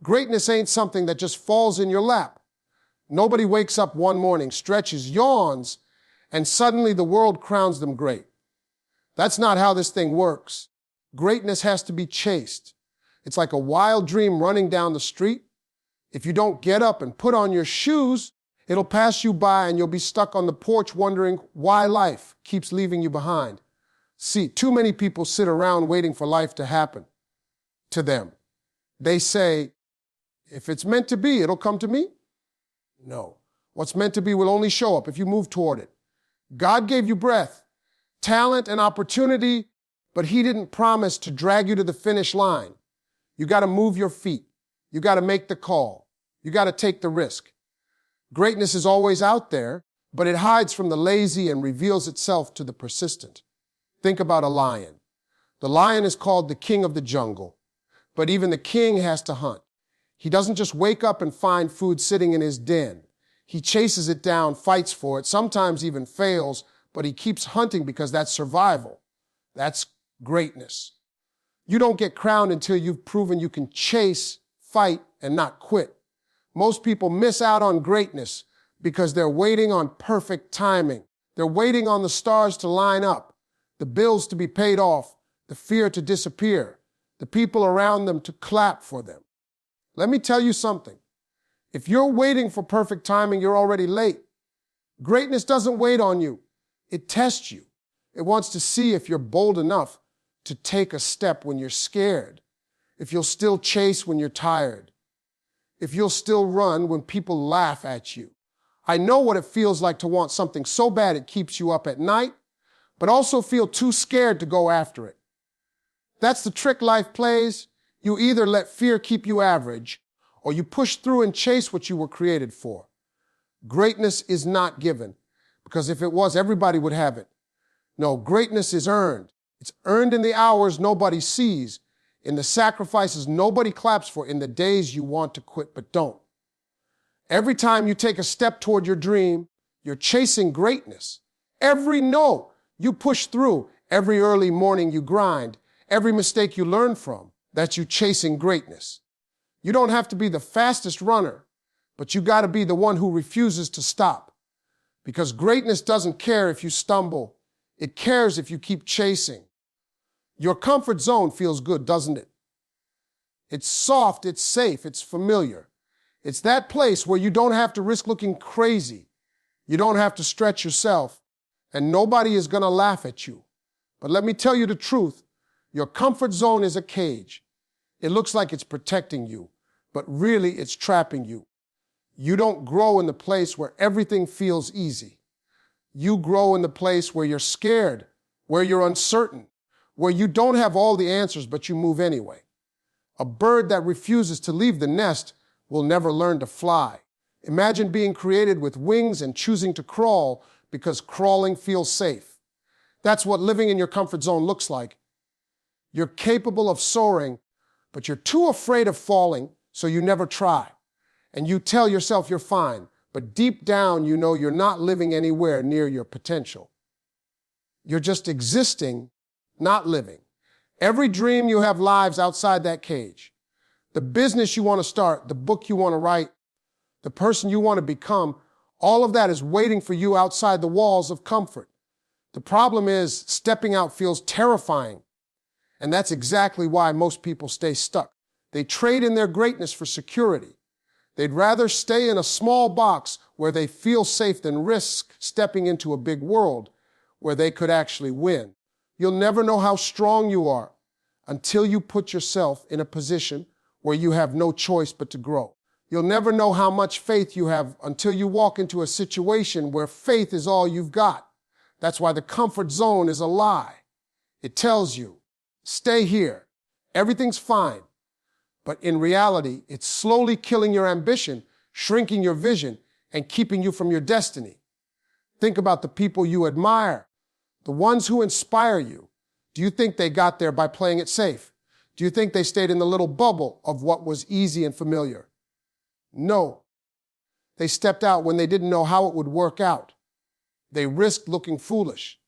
Greatness ain't something that just falls in your lap. Nobody wakes up one morning, stretches, yawns, and suddenly the world crowns them great. That's not how this thing works. Greatness has to be chased. It's like a wild dream running down the street. If you don't get up and put on your shoes, it'll pass you by and you'll be stuck on the porch wondering why life keeps leaving you behind. See, too many people sit around waiting for life to happen to them. They say, if it's meant to be, it'll come to me. No. What's meant to be will only show up if you move toward it. God gave you breath, talent, and opportunity, but He didn't promise to drag you to the finish line. You got to move your feet. You got to make the call. You got to take the risk. Greatness is always out there, but it hides from the lazy and reveals itself to the persistent. Think about a lion. The lion is called the king of the jungle, but even the king has to hunt. He doesn't just wake up and find food sitting in his den. He chases it down, fights for it, sometimes even fails, but he keeps hunting because that's survival. That's greatness. You don't get crowned until you've proven you can chase, fight, and not quit. Most people miss out on greatness because they're waiting on perfect timing. They're waiting on the stars to line up, the bills to be paid off, the fear to disappear, the people around them to clap for them. Let me tell you something. If you're waiting for perfect timing, you're already late. Greatness doesn't wait on you. It tests you. It wants to see if you're bold enough to take a step when you're scared, if you'll still chase when you're tired, if you'll still run when people laugh at you. I know what it feels like to want something so bad it keeps you up at night, but also feel too scared to go after it. That's the trick life plays. You either let fear keep you average, or you push through and chase what you were created for. Greatness is not given, because if it was, everybody would have it. No, greatness is earned. It's earned in the hours nobody sees, in the sacrifices nobody claps for, in the days you want to quit but don't. Every time you take a step toward your dream, you're chasing greatness. Every no you push through, every early morning you grind, every mistake you learn from, that's you chasing greatness. You don't have to be the fastest runner, but you got to be the one who refuses to stop. Because greatness doesn't care if you stumble. It cares if you keep chasing. Your comfort zone feels good, doesn't it? It's soft, it's safe, it's familiar. It's that place where you don't have to risk looking crazy. You don't have to stretch yourself, and nobody is going to laugh at you. But let me tell you the truth. Your comfort zone is a cage. It looks like it's protecting you, but really it's trapping you. You don't grow in the place where everything feels easy. You grow in the place where you're scared, where you're uncertain, where you don't have all the answers, but you move anyway. A bird that refuses to leave the nest will never learn to fly. Imagine being created with wings and choosing to crawl because crawling feels safe. That's what living in your comfort zone looks like. You're capable of soaring, but you're too afraid of falling, so you never try. And you tell yourself you're fine, but deep down you know you're not living anywhere near your potential. You're just existing, not living. Every dream you have lives outside that cage. The business you want to start, the book you want to write, the person you want to become, all of that is waiting for you outside the walls of comfort. The problem is stepping out feels terrifying. And that's exactly why most people stay stuck. They trade in their greatness for security. They'd rather stay in a small box where they feel safe than risk stepping into a big world where they could actually win. You'll never know how strong you are until you put yourself in a position where you have no choice but to grow. You'll never know how much faith you have until you walk into a situation where faith is all you've got. That's why the comfort zone is a lie. It tells you, stay here. Everything's fine. But in reality, it's slowly killing your ambition, shrinking your vision, and keeping you from your destiny. Think about the people you admire, the ones who inspire you. Do you think they got there by playing it safe? Do you think they stayed in the little bubble of what was easy and familiar? No. They stepped out when they didn't know how it would work out. They risked looking foolish.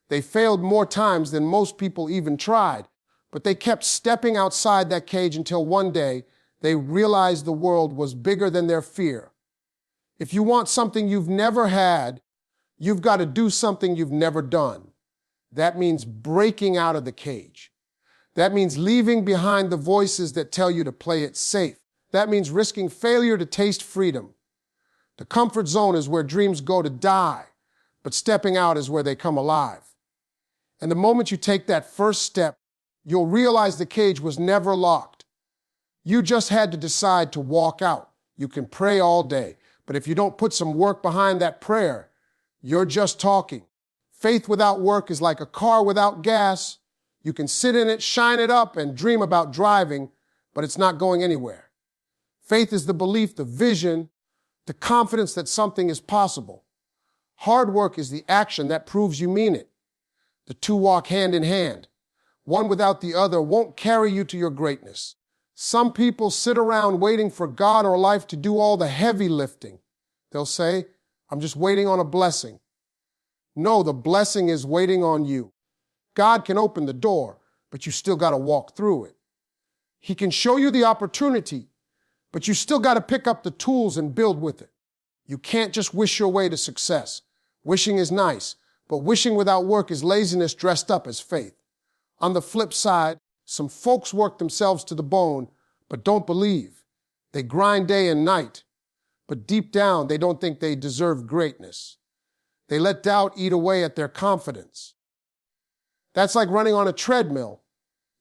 They failed more times than most people even tried, but they kept stepping outside that cage until one day They realized the world was bigger than their fear. If you want something you've never had, you've got to do something you've never done. That means breaking out of the cage. That means leaving behind the voices that tell you to play it safe. That means risking failure to taste freedom. The comfort zone is where dreams go to die, but stepping out is where they come alive. And the moment you take that first step, you'll realize the cage was never locked. You just had to decide to walk out. You can pray all day, but if you don't put some work behind that prayer, you're just talking. Faith without work is like a car without gas. You can sit in it, shine it up, and dream about driving, but it's not going anywhere. Faith is the belief, the vision, the confidence that something is possible. Hard work is the action that proves you mean it. The two walk hand in hand. One without the other won't carry you to your greatness. Some people sit around waiting for God or life to do all the heavy lifting. They'll say, I'm just waiting on a blessing. No, the blessing is waiting on you. God can open the door, but you still got to walk through it. He can show you the opportunity, but you still got to pick up the tools and build with it. You can't just wish your way to success. Wishing is nice, but wishing without work is laziness dressed up as faith. On the flip side, some folks work themselves to the bone, but don't believe. They grind day and night, but deep down, they don't think they deserve greatness. They let doubt eat away at their confidence. That's like running on a treadmill.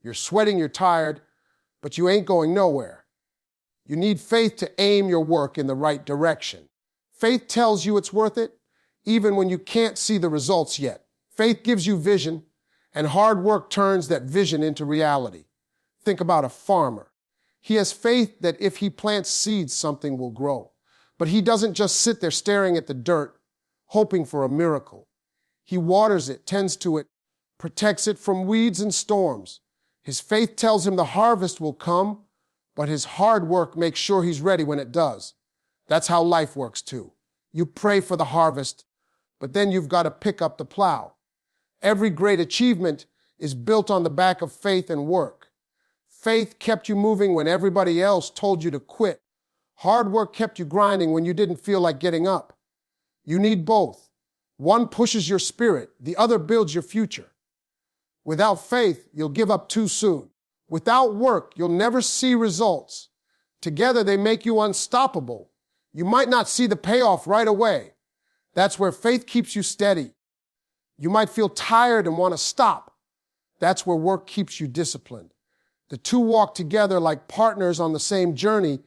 You're sweating, you're tired, but you ain't going nowhere. You need faith to aim your work in the right direction. Faith tells you it's worth it, even when you can't see the results yet. Faith gives you vision, and hard work turns that vision into reality. Think about a farmer. He has faith that if he plants seeds, something will grow. But he doesn't just sit there staring at the dirt, hoping for a miracle. He waters it, tends to it, protects it from weeds and storms. His faith tells him the harvest will come, but his hard work makes sure he's ready when it does. That's how life works too. You pray for the harvest, but then you've got to pick up the plow. Every great achievement is built on the back of faith and work. Faith kept you moving when everybody else told you to quit. Hard work kept you grinding when you didn't feel like getting up. You need both. One pushes your spirit, the other builds your future. Without faith, you'll give up too soon. Without work, you'll never see results. Together, they make you unstoppable. You might not see the payoff right away. That's where faith keeps you steady. You might feel tired and want to stop. That's where work keeps you disciplined. The two walk together like partners on the same journey,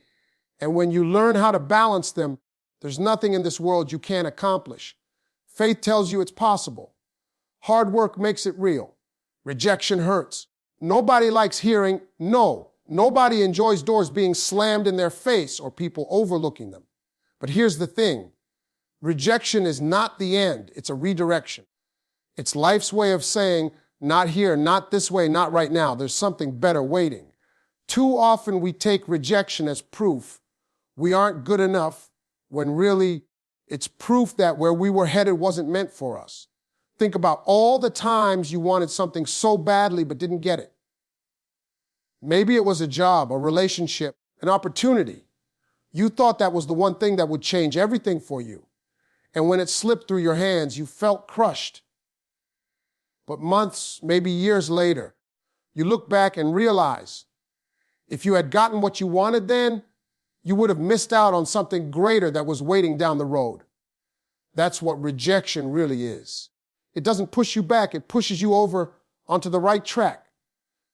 and when you learn how to balance them, there's nothing in this world you can't accomplish. Faith tells you it's possible. Hard work makes it real. Rejection hurts. Nobody likes hearing no. Nobody enjoys doors being slammed in their face or people overlooking them. But here's the thing. Rejection is not the end. It's a redirection. It's life's way of saying, not here, not this way, not right now. There's something better waiting. Too often we take rejection as proof we aren't good enough, when really it's proof that where we were headed wasn't meant for us. Think about all the times you wanted something so badly but didn't get it. Maybe it was a job, a relationship, an opportunity. You thought that was the one thing that would change everything for you. And when it slipped through your hands, you felt crushed. But months, maybe years later, you look back and realize if you had gotten what you wanted then, you would have missed out on something greater that was waiting down the road. That's what rejection really is. It doesn't push you back, it pushes you over onto the right track.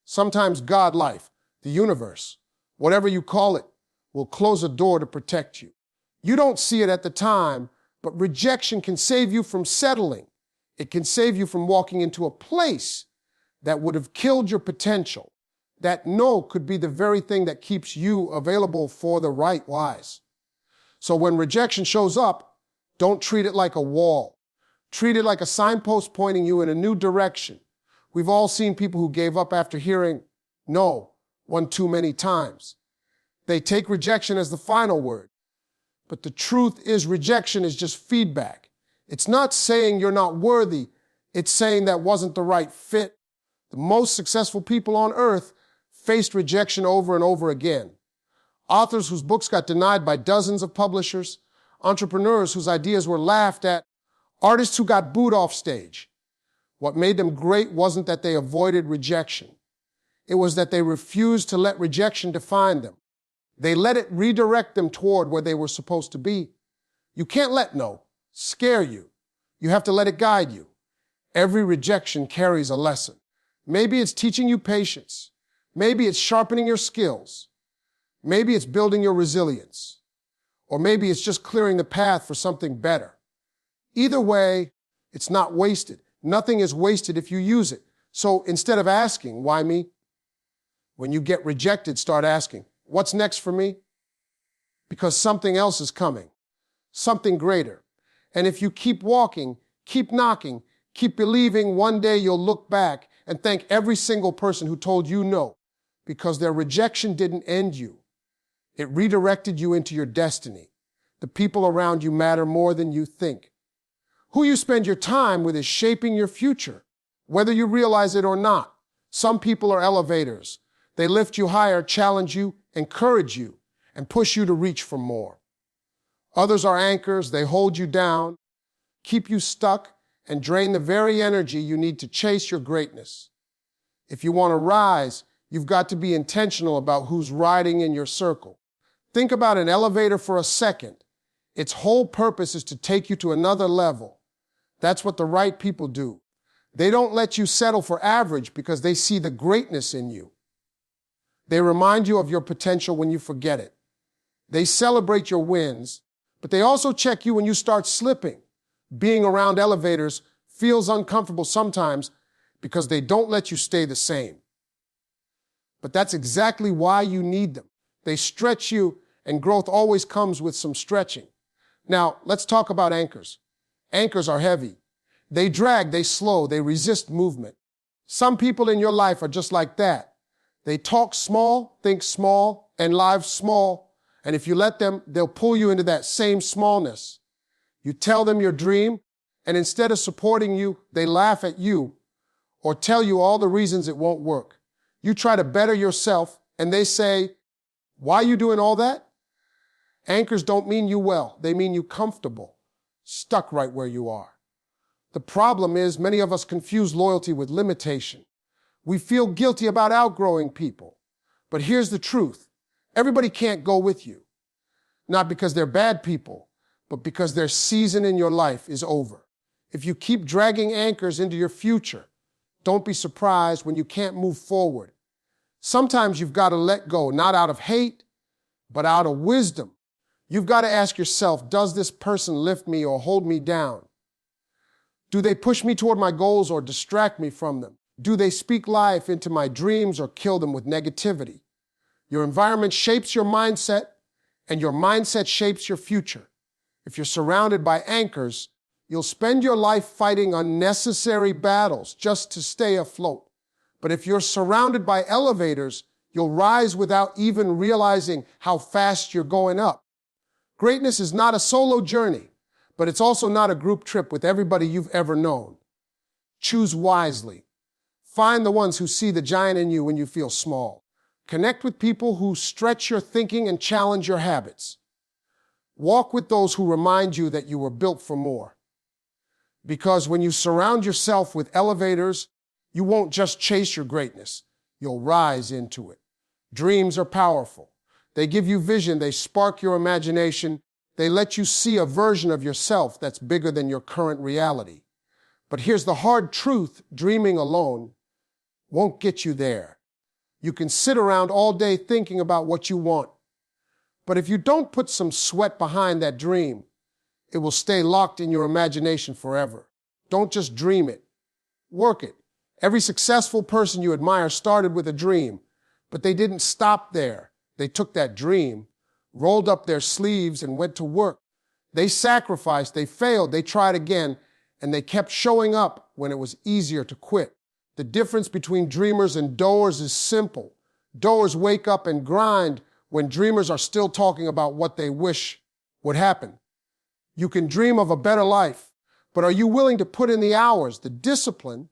Sometimes God, life, the universe, whatever you call it, will close a door to protect you. You don't see it at the time, but rejection can save you from settling. It can save you from walking into a place that would have killed your potential. That no could be the very thing that keeps you available for the right wise. So when rejection shows up, don't treat it like a wall. Treat it like a signpost pointing you in a new direction. We've all seen people who gave up after hearing no one too many times. They take rejection as the final word. But the truth is rejection is just feedback. It's not saying you're not worthy. It's saying that wasn't the right fit. The most successful people on earth faced rejection over and over again. authors whose books got denied by dozens of publishers, entrepreneurs whose ideas were laughed at, artists who got booed off stage. What made them great wasn't that they avoided rejection. It was that they refused to let rejection define them. They let it redirect them toward where they were supposed to be. You can't let no scare you. You have to let it guide you. Every rejection carries a lesson. Maybe it's teaching you patience. Maybe it's sharpening your skills. Maybe it's building your resilience. Or maybe it's just clearing the path for something better. Either way, it's not wasted. Nothing is wasted if you use it. So instead of asking, why me? When you get rejected, start asking, what's next for me? Because something else is coming, something greater. And if you keep walking, keep knocking, keep believing, one day you'll look back and thank every single person who told you no, because their rejection didn't end you. It redirected you into your destiny. The people around you matter more than you think. Who you spend your time with is shaping your future, whether you realize it or not. Some people are elevators. They lift you higher, challenge you, encourage you, and push you to reach for more. Others are anchors. They hold you down, keep you stuck, and drain the very energy you need to chase your greatness. If you want to rise, you've got to be intentional about who's riding in your circle. Think about an elevator for a second. Its whole purpose is to take you to another level. That's what the right people do. They don't let you settle for average because they see the greatness in you. They remind you of your potential when you forget it. They celebrate your wins, but they also check you when you start slipping. Being around elevators feels uncomfortable sometimes because they don't let you stay the same. But that's exactly why you need them. They stretch you, and growth always comes with some stretching. Now, let's talk about anchors. Anchors are heavy. They drag, they slow, they resist movement. Some people in your life are just like that. They talk small, think small, and live small, and if you let them, they'll pull you into that same smallness. You tell them your dream, and instead of supporting you, they laugh at you or tell you all the reasons it won't work. You try to better yourself, and they say, why are you doing all that? Anchors don't mean you well. They mean you comfortable, stuck right where you are. The problem is many of us confuse loyalty with limitation. We feel guilty about outgrowing people. But here's the truth. Everybody can't go with you. Not because they're bad people, but because their season in your life is over. If you keep dragging anchors into your future, don't be surprised when you can't move forward. Sometimes you've got to let go, not out of hate, but out of wisdom. You've got to ask yourself, does this person lift me or hold me down? Do they push me toward my goals or distract me from them? Do they speak life into my dreams or kill them with negativity? Your environment shapes your mindset, and your mindset shapes your future. If you're surrounded by anchors, you'll spend your life fighting unnecessary battles just to stay afloat. But if you're surrounded by elevators, you'll rise without even realizing how fast you're going up. Greatness is not a solo journey, but it's also not a group trip with everybody you've ever known. Choose wisely. Find the ones who see the giant in you when you feel small. Connect with people who stretch your thinking and challenge your habits. Walk with those who remind you that you were built for more. Because when you surround yourself with elevators, you won't just chase your greatness. You'll rise into it. Dreams are powerful. They give you vision. They spark your imagination. They let you see a version of yourself that's bigger than your current reality. But here's the hard truth. Dreaming alone won't get you there. You can sit around all day thinking about what you want. But if you don't put some sweat behind that dream, it will stay locked in your imagination forever. Don't just dream it. Work it. Every successful person you admire started with a dream, but they didn't stop there. They took that dream, rolled up their sleeves, and went to work. They sacrificed, they failed, they tried again, and they kept showing up when it was easier to quit. The difference between dreamers and doers is simple. Doers wake up and grind when dreamers are still talking about what they wish would happen. You can dream of a better life, but are you willing to put in the hours, the discipline,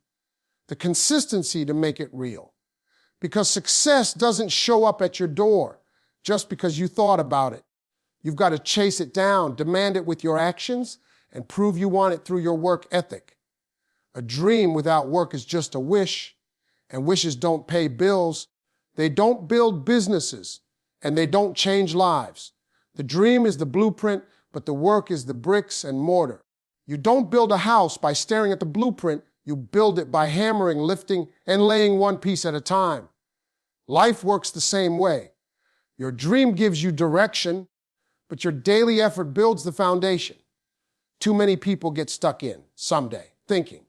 the consistency to make it real? Because success doesn't show up at your door. just because you thought about it. You've got to chase it down, demand it with your actions, and prove you want it through your work ethic. A dream without work is just a wish, and wishes don't pay bills. They don't build businesses, and they don't change lives. The dream is the blueprint, but the work is the bricks and mortar. You don't build a house by staring at the blueprint. You build it by hammering, lifting, and laying one piece at a time. Life works the same way. Your dream gives you direction, but your daily effort builds the foundation. Too many people get stuck in someday, thinking,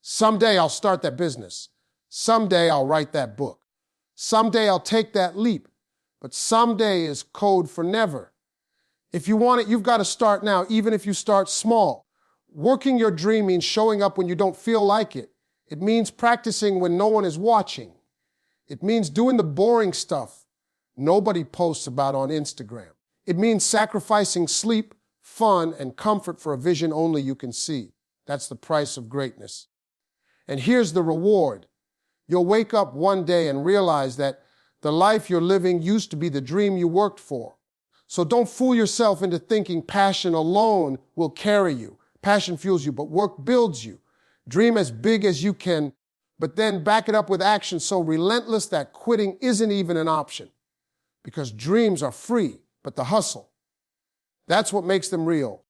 someday I'll start that business. Someday I'll write that book. Someday I'll take that leap. But someday is code for never. If you want it, you've got to start now, even if you start small. Working your dream means showing up when you don't feel like it. It means practicing when no one is watching. It means doing the boring stuff nobody posts about on Instagram. It means sacrificing sleep, fun, and comfort for a vision only you can see. That's the price of greatness. And here's the reward. You'll wake up one day and realize that the life you're living used to be the dream you worked for. So don't fool yourself into thinking passion alone will carry you. Passion fuels you, but work builds you. Dream as big as you can, but then back it up with action so relentless that quitting isn't even an option. Because dreams are free, but the hustle, that's what makes them real.